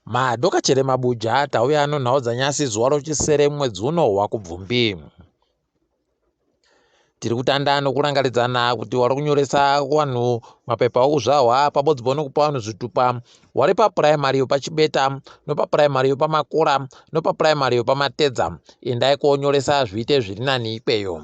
madoka chere mabuja tauya ano nhau dzanyasi zuva rochisere mwedzi uno wakubvumbi. Tiri kutanda nokurangaridzana kuti wari kunyoresa vanhu mapepa okuzvahwa pabodzi nokupa vanhu zvitupa wari papuraimari yopachibeta nopapuraimari yopamakora nopapuraimari yopamatedza endai konyoresa zviite zviri nani ikweyo.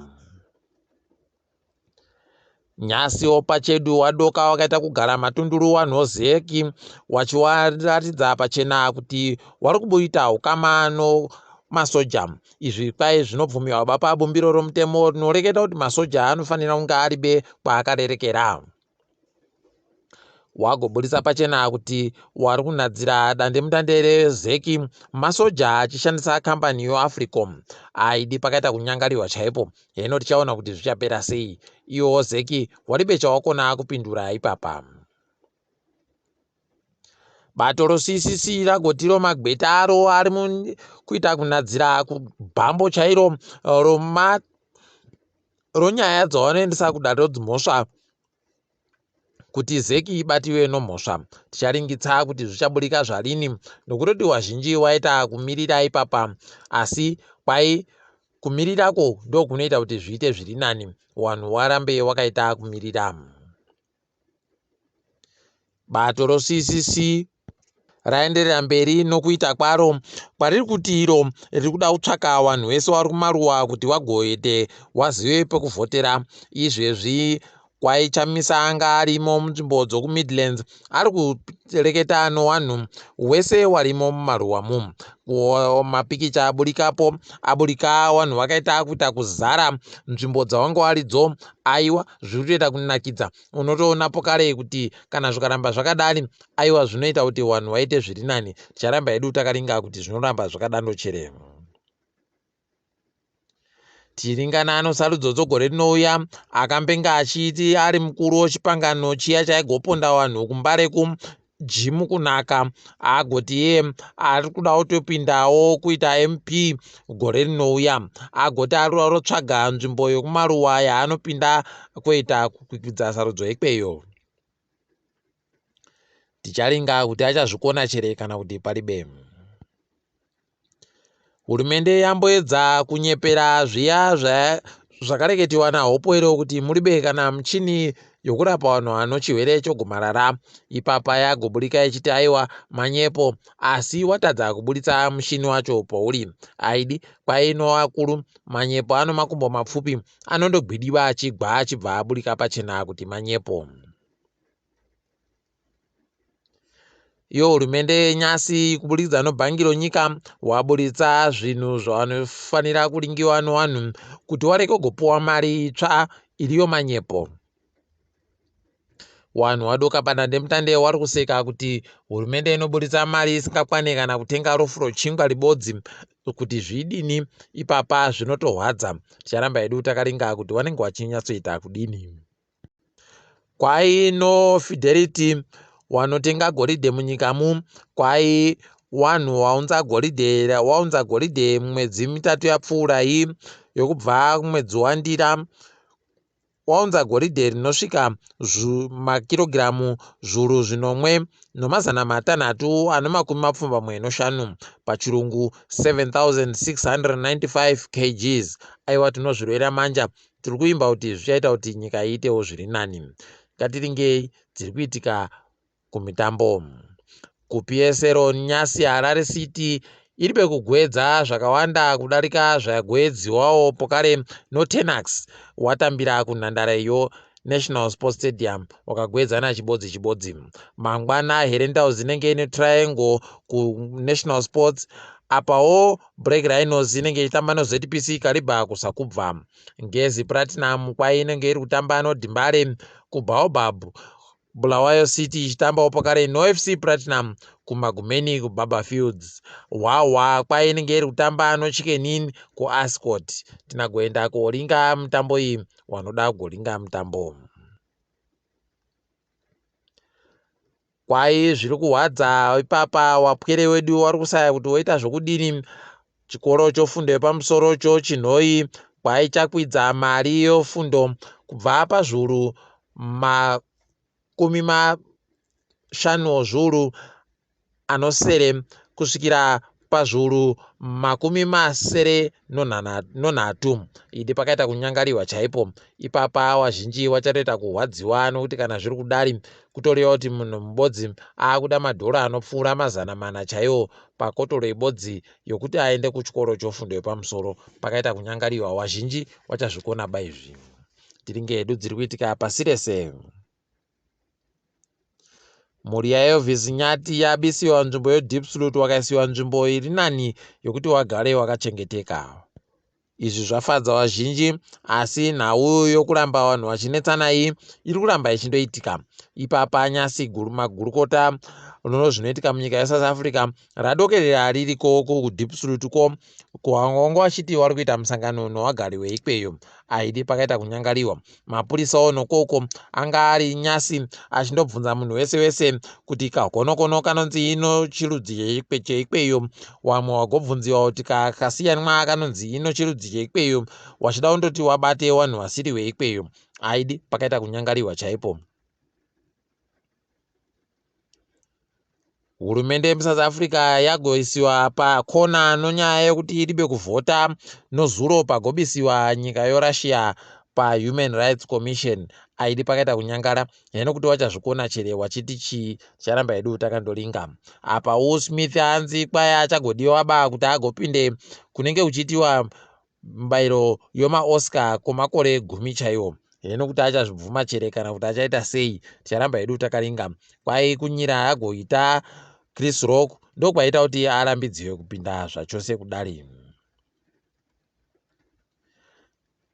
Nyasi pachedu wadoka wakaita kugara matunduru wanhu ZEC wachiwaratidza pachena kuti wari kubuita ukama nomasoja. Izvi kwai zvinobvumirwa bapa bumbiro romutemo rinoreketa kuti masoja anofanira kunge aribe kwaakarerekera. Wagobudisa pachena kuti wari kunadzira dandemutande reZEC masoja achishandisa kambani yoAfricom aidi pakaita kunyangarirwa chaipo. Hino tichaona kuti zvichapera sei. Iwo ZEC waribe chawakona kupindura ipapa. Bato roCCC ragotiro magweta aro ari kuita kunadzira kubhambo chairo ronyaya dzavanoendesa kudare dzimhosva kuti ZEC ibatiwe nomhosva. Ticharingitsa kuti zvichaburika zvarini nokutoti wazhinji waita kumirira ipapa, asi kwai kumirirako ndo kunoita kuti zviite zviri nani, wanhu warambe wakaita kumirira. Bato roCCC raenderera mberi nokuita kwaro kwariri kuti iro riri kuda kutsvaka wanhu wese wari kumaruwa kuti wagoite wazive pekuvhotera. Izvezvi kwaichamisa anga arimo munzvimbo dzokuMidlands ari kureketa nowanhu wese warimo mumaruwamo. Mapikicha aburika wanhu vakaita kuita kuzara nzvimbo dzavanga varidzo. Aiwa zviri kutoita kunakidza. Unotoonapo kare kuti kana zvikaramba zvakadari aiwa zvinoita kuti wanhu vaite zviri nani. Ticharamba hedu takaringa kuti zvinoramba zvakadandochere. Tiringana sarudzo dzogore rinouya akambenga achiti ari mukuru wechipangano chiya chaigoponda wanhu kumbare kujimu kunaka, agoti iye ari kuda kutopindawo kuita MP gore rinouya, agoti ari rotsvaga nzvimbo yokumaruwa yaanopinda kuita kukwikwidzira sarudzo ikweyo. Ticharinga kuti achazvikona chere kana kuti paribe. Hurumende yamboedza kunyepera zviya zvakareketiwa naHopoero kuti muribe kana muchini yokurapa vanhu vano chirwere chogomarara. Ipapa yagoburika ichiti aiwa manyepo, asi watadza kubuditsa muchini wacho pauri aidi kwaino wakuru. Manyepo ano makumbo mapfupi anondogwidiwa achigwa achibva aburika pachena kuti manyepo. Iyo hurumende yenyasi kubudikidza nobhangiro nyika waburitsa zvinhu zvanofanira kuringiwa nowanhu kuti wareke kugopuwa mari itsva iriyo manyepo. Wanhu wadoka padandemutande wari kuseka kuti hurumende inoburitsa mari isingakwane kana kutenga rofu rochingwa ribodzi kuti zvidini. Ipapa zvinotorwadza. Ticharamba hedu takaringa kuti wanenge wachinyatsoita kudini. Kwai no Fidelity wanotenga goridhe munyikamu, kwai wanhu waunza goridhe mwedzi mitatu yapfuura iyi yokubva mwedzi wandira. Waunza goridhe rinosvika makirogiramu zviuru zvinomwe nomazana matanhatu ano makumi mapfumbamwe noshanu, pachirungu 7695 kgs. Aiwa tinozvirwera manja. Tiri kuimba kuti zvichaita kuti nyika iitewo zviri nani. Ngatiringei dziri kuitika kumitambo. KuPSL Nyasi Harare City iri bekugwedza zvakawanda kudarika zvagwedziwawo pokare noTenax watambira kunhandare iyo National Sports Stadium wakagwedzana chibodzi. Mangwana Herentals inenge ine triangle kuNational Sports, apawo Black Rhinos inenge ichitamba noZPC Kariba kusakubva. Ngezi Platinum kwai inenge iri kutamba noDimbare kuBaobab. Bulawayo City ichitambawo pokare noFC Platinum kuMagumeni kuBaba Fields. Hwahwa kwai inenge iri kutamba noChickenin kuAscot. Tinagoenda koringa mitambo iyi, wanoda kugoringa mitambo. Kwai zviri kuhwadza ipapa wapwere wedu wari kusaya kuti woita zvokudini. Chikoro chofundo yepamusoro choChiNhoyi kwai chakwidza mari yofundo kubva pazviuru 50 zviuru anosere kusvikira pazviuru 80 idi pakaita kunyangariwa chaipo. Ipapa wazhinji wachatoita kurwadziwa nokuti kana zviri kudari kutoreva kuti munhu mubodzi akuda madhora anopfuura 400 chaiwo pakotoro ibodzi yokuti aende kuchikoro chofundo yepamusoro. Pakaita kunyangariwa, wazhinji wachazvikona baizvi. Tiringe hedu dziri kuitika pasi rese. Mhuri yaElvis Nyati yabisiwa nzvimbo yeDeep Sleuth wakaisiwa nzvimbo iri nani yokuti wagare wakachengeteka. Izvi zvafadza wazhinji, asi nhau yokuramba vanhu vachinetsana iyi iri kuramba ichindoitika. Ipapa nyasi magurukota zvinoitika munyika yeSouth Africa radokerera ririko kuDeep Sleuth ko kuwangongo vachiti vari kuita musangano newagari weikweyo. Aidi pakaita kunyangariwa. Mapurisawo nokoko anga ari nyasi achindobvunza munhu wese kuti kagonokono kanonzi ino chirudzi cheikweyo. Wamwe wagobvunziwa kuti kasiyanwa kanonzi ino chirudzi cheikweyo, wachida kundoti wabate vanhu vasiri veikweyo. Aidi pakaita kunyangariwa chaipo. Hurumende yemuSouth Africa yagoisiwa pakona nonyaya yekuti iribe kuvhota nozuro pagobisiwa nyika yoRussia paHuman Rights Commission. Aidi pakaita kunyangara. Heno kuti wachazvikona chere wachiti charamba hedu takandoringa. Apa Smith anzi kwaya achagodiwa kuti agopinde kunenge uchitiwa mbairo yoma-Oscar kwemakore 10 chaiwo. Heno kuti achazvibvuma chere kana kuti achaita sei ticharamba hedu takaringa. Kwai kunyira agoita Chris Rock ndokwaita kuti arambidziwe kupinda zvachose kudari.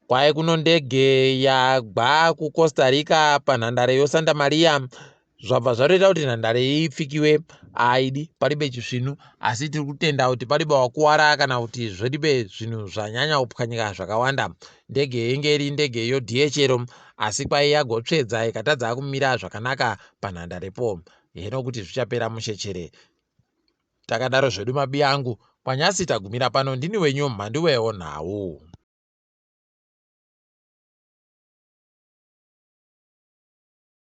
Kwai kuno ndege yagwa kuCosta Rica panhandare yoSanta Maria zvabva zvatoita kuti nhandare iyi ipfikiwe. Aidi paribe chisvinu, asi tiri kutenda kuti paribe wakuwara kana kuti zviribe zvinhu zvanyanya kupwanyika zvakawanda. Ndege inge iri ndege yoDHL, asi kwai yagotsvedza ikatadza kumira zvakanaka panhandarepo. Heno kuti zvichapera mushechere. Takadaro zvedu mabi angu, kwanyasi tagumira pano. Ndini wenyu Mhanduwe WeNhau.